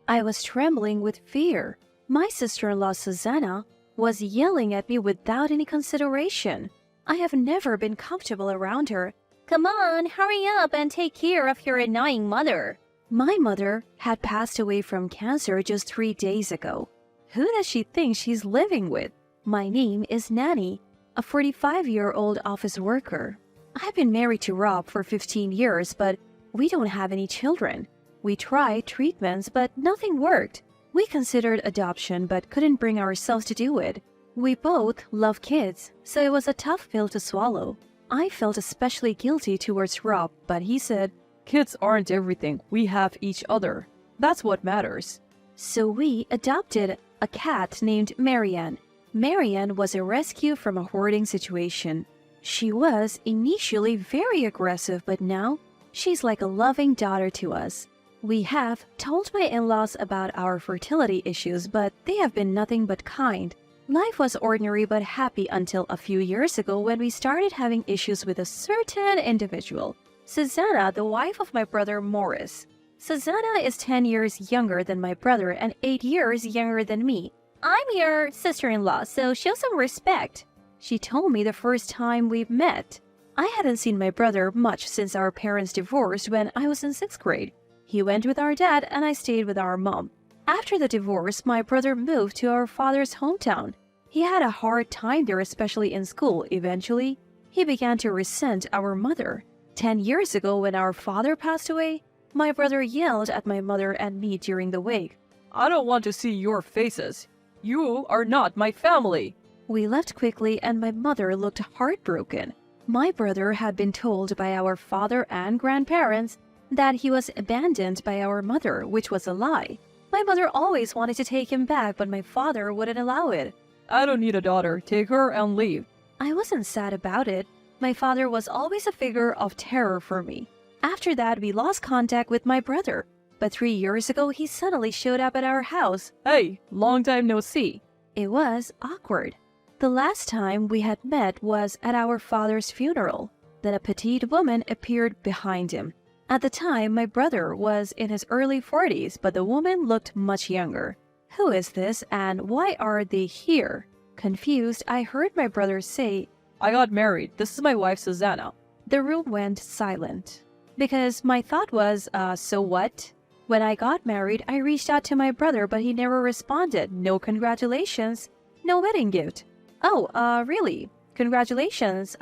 I was trembling with fear. My sister-in-law Susanna was yelling at me without any consideration. I have never been comfortable around her. Come on, hurry up and take care of your annoying mother. My mother had passed away from cancer just 3 days ago. Who does she think she's living with? My name is Nanny, a 45-year-old office worker. I've been married to Rob for 15 years, but we don't have any children. We tried treatments, but nothing worked. We considered adoption, but couldn't bring ourselves to do it. We both love kids, so it was a tough pill to swallow. I felt especially guilty towards Rob, but he said, "Kids aren't everything. We have each other. That's what matters." So we adopted a cat named Marianne. Marianne was a rescue from a hoarding situation. She was initially very aggressive, but now she's like a loving daughter to us. We have told my in-laws about our fertility issues, but they have been nothing but kind. Life was ordinary but happy until a few years ago when we started having issues with a certain individual. Susanna, the wife of my brother Morris. Susanna is 10 years younger than my brother and 8 years younger than me. I'm your sister-in-law, so show some respect. She told me the first time we met. I hadn't seen my brother much since our parents divorced when I was in 6th grade. He went with our dad and I stayed with our mom. After the divorce, my brother moved to our father's hometown. He had a hard time there, especially in school. Eventually, he began to resent our mother. 10 years ago, when our father passed away, my brother yelled at my mother and me during the wake. "I don't want to see your faces. You are not my family." We left quickly and my mother looked heartbroken. My brother had been told by our father and grandparents that he was abandoned by our mother, which was a lie. My mother always wanted to take him back, but my father wouldn't allow it. "I don't need a daughter. Take her and leave." I wasn't sad about it. My father was always a figure of terror for me. After that, we lost contact with my brother. But 3 years ago, he suddenly showed up at our house. "Hey, long time no see." It was awkward. The last time we had met was at our father's funeral. Then a petite woman appeared behind him. At the time, my brother was in his early 40s, but the woman looked much younger. Who is this and why are they here? Confused, I heard my brother say, "I got married. This is my wife, Susanna." The room went silent. Because my thought was, so what? When I got married, I reached out to my brother, but he never responded. No congratulations. No wedding gift. Oh, really? Congratulations.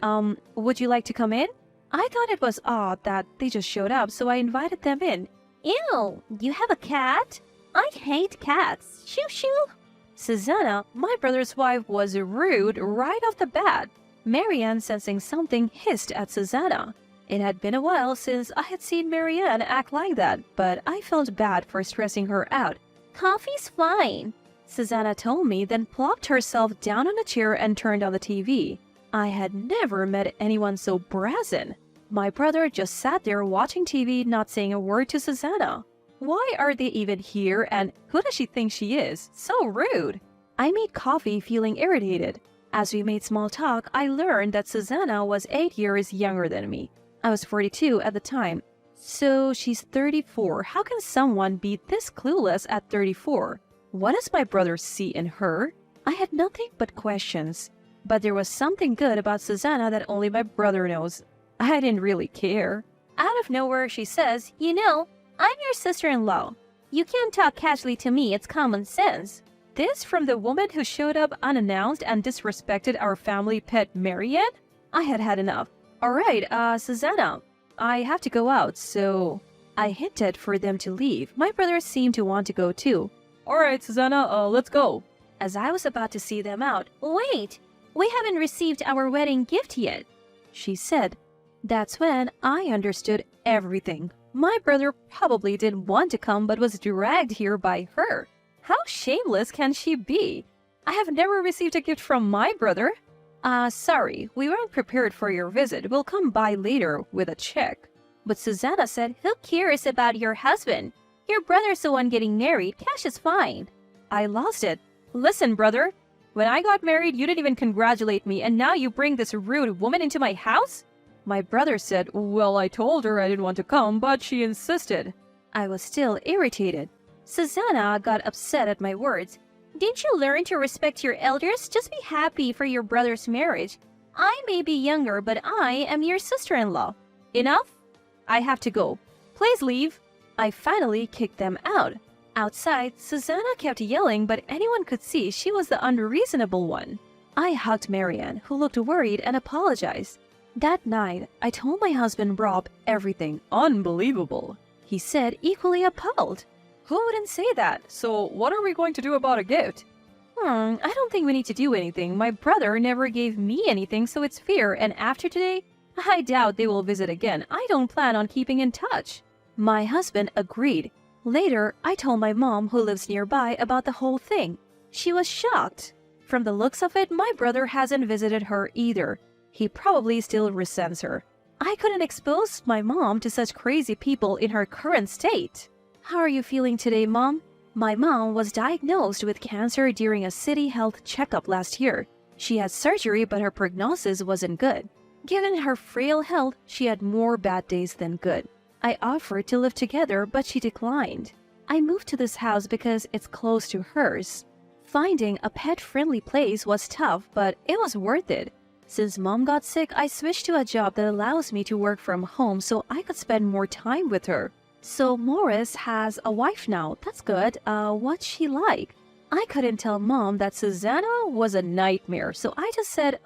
Would you like to come in? I thought it was odd that they just showed up, so I invited them in. Ew, you have a cat? I hate cats. Shoo shoo. Susanna, my brother's wife, was rude right off the bat. Marianne, sensing something, hissed at Susanna. It had been a while since I had seen Marianne act like that, but I felt bad for stressing her out. Coffee's fine, Susanna told me, then plopped herself down on a chair and turned on the TV. I had never met anyone so brazen. My brother just sat there watching TV, not saying a word to Susanna. Why are they even here, and who does she think she is? So rude. I made coffee, feeling irritated. As we made small talk, I learned that Susanna was 8 years younger than me. I was 42 at the time. So she's 34. How can someone be this clueless at 34? What does my brother see in her? I had nothing but questions. But there was something good about Susanna that only my brother knows. I didn't really care. Out of nowhere, she says, "You know, I'm your sister-in-law. You can't talk casually to me, it's common sense." This from the woman who showed up unannounced and disrespected our family pet Marianne? I had had enough. "Alright, Susanna, I have to go out, so..." I hinted for them to leave. My brother seemed to want to go too. "Alright, Susanna, let's go." As I was about to see them out, "Wait, we haven't received our wedding gift yet," she said. That's when I understood everything. My brother probably didn't want to come but was dragged here by her. How shameless can she be? I have never received a gift from my brother. Sorry, we weren't prepared for your visit. We'll come by later with a check." But Susanna said, "Who cares about your husband? Your brother's the one getting married. Cash is fine." I lost it. "Listen, brother. When I got married, you didn't even congratulate me, and now you bring this rude woman into my house?" My brother said, "Well, I told her I didn't want to come, but she insisted." I was still irritated. Susanna got upset at my words. Didn't you learn to respect your elders? Just be happy for your brother's marriage. I may be younger, but I am your sister-in-law. Enough? I have to go. Please leave. I finally kicked them out. Outside, Susanna kept yelling, but anyone could see she was the unreasonable one. I hugged Marianne, who looked worried, and apologized. That night, I told my husband Rob everything. Unbelievable. He said, equally appalled. Who wouldn't say that? So what are we going to do about a gift? I don't think we need to do anything. My brother never gave me anything, so it's fair, and after today, I doubt they will visit again. I don't plan on keeping in touch. My husband agreed. Later, I told my mom, who lives nearby, about the whole thing. She was shocked. From the looks of it, my brother hasn't visited her either. He probably still resents her. I couldn't expose my mom to such crazy people in her current state. How are you feeling today, Mom? My mom was diagnosed with cancer during a city health checkup last year. She had surgery, but her prognosis wasn't good. Given her frail health, she had more bad days than good. I offered to live together, but she declined. I moved to this house because it's close to hers. Finding a pet-friendly place was tough, but it was worth it. Since Mom got sick, I switched to a job that allows me to work from home so I could spend more time with her. So Morris has a wife now. That's good. What's she like? I couldn't tell Mom that Susanna was a nightmare, so I just said,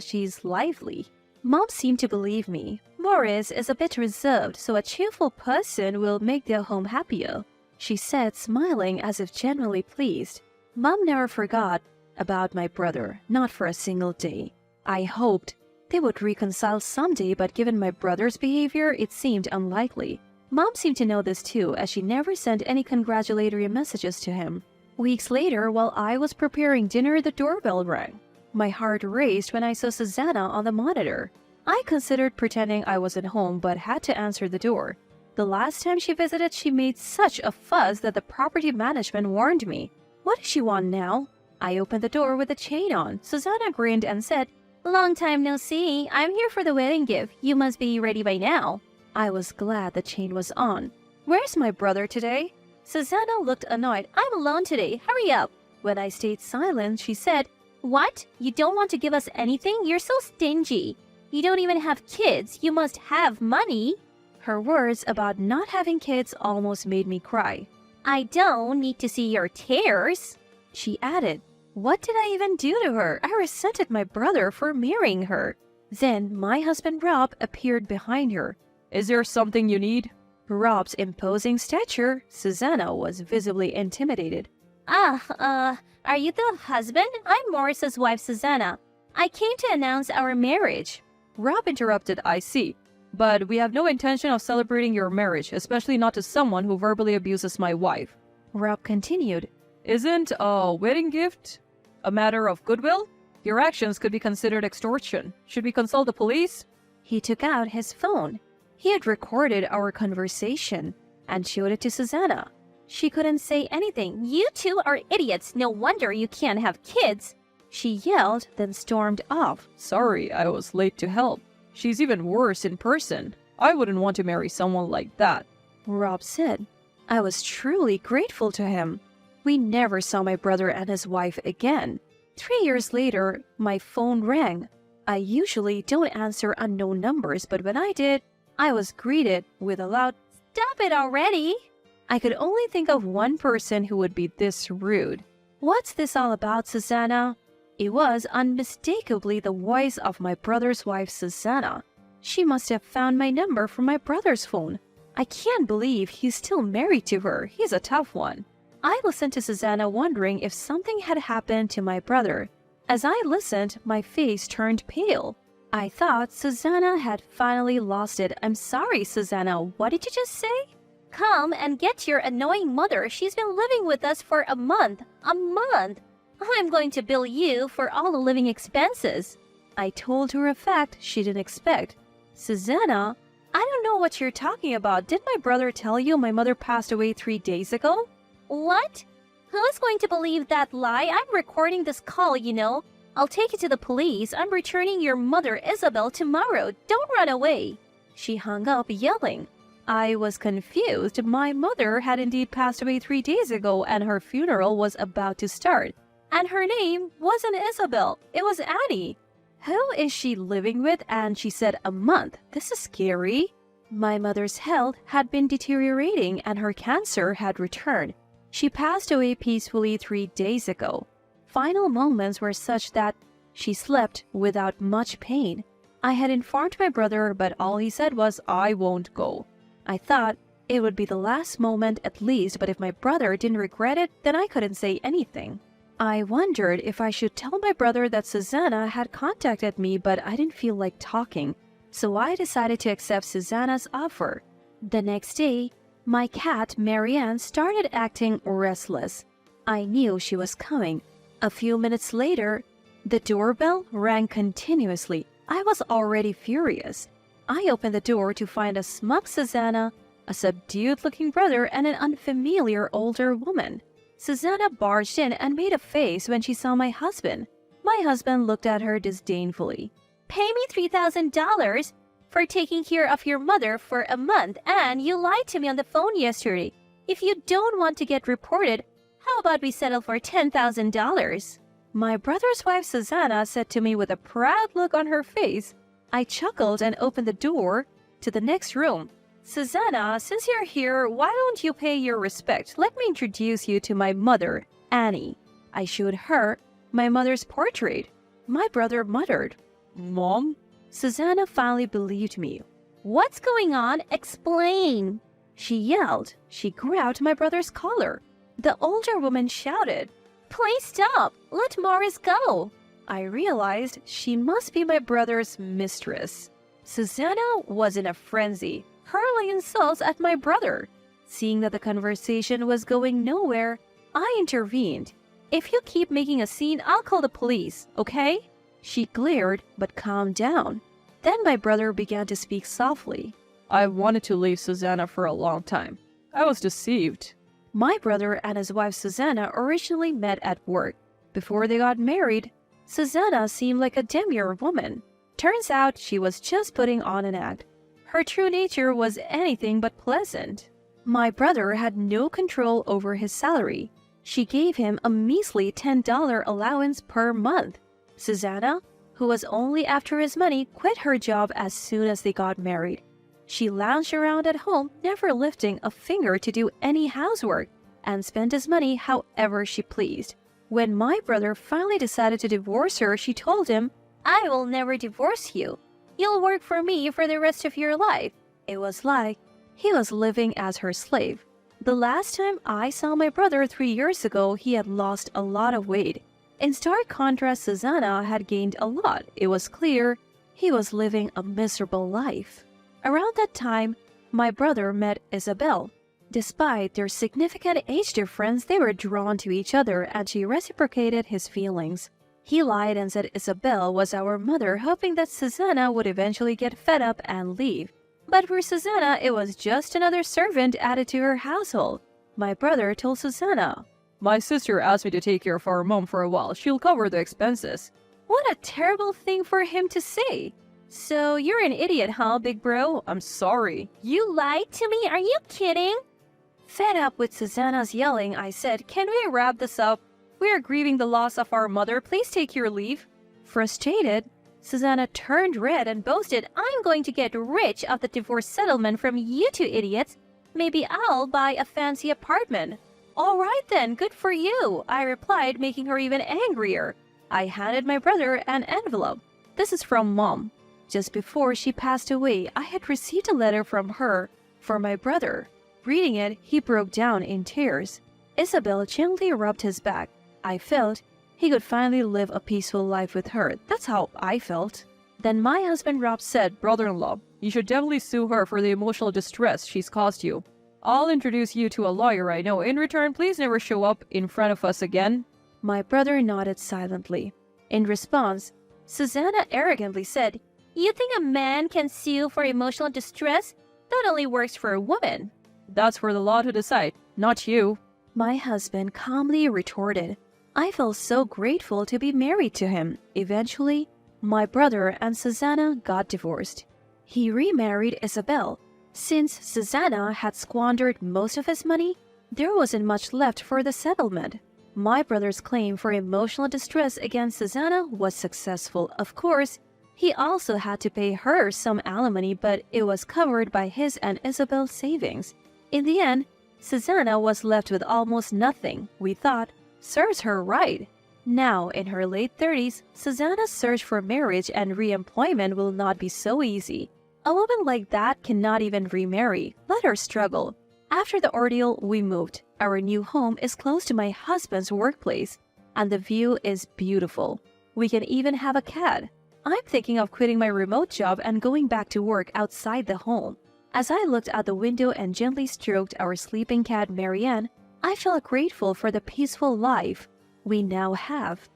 she's lively. Mom seemed to believe me. Morris is a bit reserved, so a cheerful person will make their home happier, she said, smiling as if genuinely pleased. Mom never forgot about my brother, not for a single day. I hoped they would reconcile someday, but given my brother's behavior, it seemed unlikely. Mom seemed to know this too, as she never sent any congratulatory messages to him. Weeks later, while I was preparing dinner, the doorbell rang. My heart raced when I saw Susanna on the monitor. I considered pretending I wasn't home, but had to answer the door. The last time she visited, she made such a fuss that the property management warned me. What does she want now? I opened the door with the chain on. Susanna grinned and said, Long time no see. I'm here for the wedding gift. You must be ready by now. I was glad the chain was on. Where's my brother today? Susanna looked annoyed. I'm alone today. Hurry up. When I stayed silent, she said, What? You don't want to give us anything? You're so stingy. You don't even have kids. You must have money. Her words about not having kids almost made me cry. I don't need to see your tears. She added, What did I even do to her? I resented my brother for marrying her. Then my husband Rob appeared behind her. Is there something you need? Rob's imposing stature, Susanna was visibly intimidated. Are you the husband? I'm Morris's wife, Susanna. I came to announce our marriage. Rob interrupted, I see. But we have no intention of celebrating your marriage, especially not to someone who verbally abuses my wife. Rob continued, Isn't a wedding gift a matter of goodwill? Your actions could be considered extortion. Should we consult the police? He took out his phone. He had recorded our conversation and showed it to Susanna. She couldn't say anything. You two are idiots. No wonder you can't have kids. She yelled, then stormed off. Sorry, I was late to help. She's even worse in person. I wouldn't want to marry someone like that. Rob said. I was truly grateful to him. We never saw my brother and his wife again. 3 years later, my phone rang. I usually don't answer unknown numbers, but when I did, I was greeted with a loud, Stop it already! I could only think of one person who would be this rude. What's this all about, Susanna? It was unmistakably the voice of my brother's wife, Susanna. She must have found my number from my brother's phone. I can't believe he's still married to her. He's a tough one. I listened to Susanna, wondering if something had happened to my brother. As I listened, my face turned pale. I thought Susanna had finally lost it. I'm sorry, Susanna. What did you just say? Come and get your annoying mother. She's been living with us for a month. A month! I'm going to bill you for all the living expenses. I told her a fact she didn't expect. Susanna, I don't know what you're talking about. Did my brother tell you my mother passed away 3 days ago? What? Who is going to believe that lie? I'm recording this call, you know. I'll take it to the police. I'm returning your mother, Isabel, tomorrow. Don't run away. She hung up, yelling. I was confused. My mother had indeed passed away 3 days ago and her funeral was about to start. And her name wasn't Isabel, it was Annie. Who is she living with? And she said a month. This is scary. My mother's health had been deteriorating and her cancer had returned. She passed away peacefully 3 days ago. Final moments were such that she slept without much pain. I had informed my brother, but all he said was, "I won't go." I thought it would be the last moment at least, but if my brother didn't regret it, then I couldn't say anything. I wondered if I should tell my brother that Susanna had contacted me, but I didn't feel like talking, so I decided to accept Susanna's offer. The next day, my cat Marianne started acting restless. I knew she was coming. A few minutes later, the doorbell rang continuously. I was already furious. I opened the door to find a smug Susanna, a subdued-looking brother, and an unfamiliar older woman. Susanna barged in and made a face when she saw my husband. My husband looked at her disdainfully. Pay me $3,000 for taking care of your mother for a month, and you lied to me on the phone yesterday. If you don't want to get reported, how about we settle for $10,000? My brother's wife Susanna said to me with a proud look on her face. I chuckled and opened the door to the next room. "Susanna, since you're here, why don't you pay your respect? Let me introduce you to my mother, Annie." I showed her my mother's portrait. My brother muttered, "Mom?" Susanna finally believed me. What's going on? Explain. She yelled. She grabbed my brother's collar. The older woman shouted, Please stop. Let Morris go. I realized she must be my brother's mistress. Susanna was in a frenzy, hurling insults at my brother. Seeing that the conversation was going nowhere, I intervened. "If you keep making a scene, I'll call the police, okay?" She glared, but calmed down. Then my brother began to speak softly. "I wanted to leave Susanna for a long time. I was deceived." My brother and his wife Susanna originally met at work. Before they got married, Susanna seemed like a demure woman. Turns out she was just putting on an act. Her true nature was anything but pleasant. My brother had no control over his salary. She gave him a measly $10 allowance per month. Susanna, who was only after his money, quit her job as soon as they got married. She lounged around at home, never lifting a finger to do any housework, and spent his money however she pleased. When my brother finally decided to divorce her, she told him, I will never divorce you. You'll work for me for the rest of your life. It was like he was living as her slave. The last time I saw my brother 3 years ago, he had lost a lot of weight. In stark contrast, Susanna had gained a lot. It was clear he was living a miserable life. Around that time, my brother met Isabel. Despite their significant age difference, they were drawn to each other and she reciprocated his feelings. He lied and said Isabel was our mother, hoping that Susanna would eventually get fed up and leave. But for Susanna, it was just another servant added to her household. My brother told Susanna, "My sister asked me to take care of our mom for a while. She'll cover the expenses." What a terrible thing for him to say. "So you're an idiot, huh, big bro? I'm sorry." You lied to me? Are you kidding? Fed up with Susanna's yelling, I said, "Can we wrap this up? We are grieving the loss of our mother. Please take your leave." Frustrated, Susanna turned red and boasted, I'm going to get rich off the divorce settlement from you two idiots. Maybe I'll buy a fancy apartment. "All right then, good for you," I replied, making her even angrier. I handed my brother an envelope. "This is from Mom. Just before she passed away, I had received a letter from her for my brother." Reading it, he broke down in tears. Isabel gently rubbed his back. I felt he could finally live a peaceful life with her. That's how I felt. Then my husband Rob said, "Brother-in-law, you should definitely sue her for the emotional distress she's caused you. I'll introduce you to a lawyer I know. In return, please never show up in front of us again." My brother nodded silently. In response, Susanna arrogantly said, You think a man can sue for emotional distress? That only works for a woman. That's for the law to decide, not you. My husband calmly retorted. I felt so grateful to be married to him. Eventually, my brother and Susanna got divorced. He remarried Isabel. Since Susanna had squandered most of his money, there wasn't much left for the settlement. My brother's claim for emotional distress against Susanna was successful, of course. He also had to pay her some alimony, but it was covered by his and Isabel's savings. In the end, Susanna was left with almost nothing. We thought, serves her right. Now, in her late 30s, Susanna's search for marriage and re-employment will not be so easy. A woman like that cannot even remarry. Let her struggle. After the ordeal, we moved. Our new home is close to my husband's workplace, and the view is beautiful. We can even have a cat. I'm thinking of quitting my remote job and going back to work outside the home. As I looked out the window and gently stroked our sleeping cat Marianne, I felt grateful for the peaceful life we now have.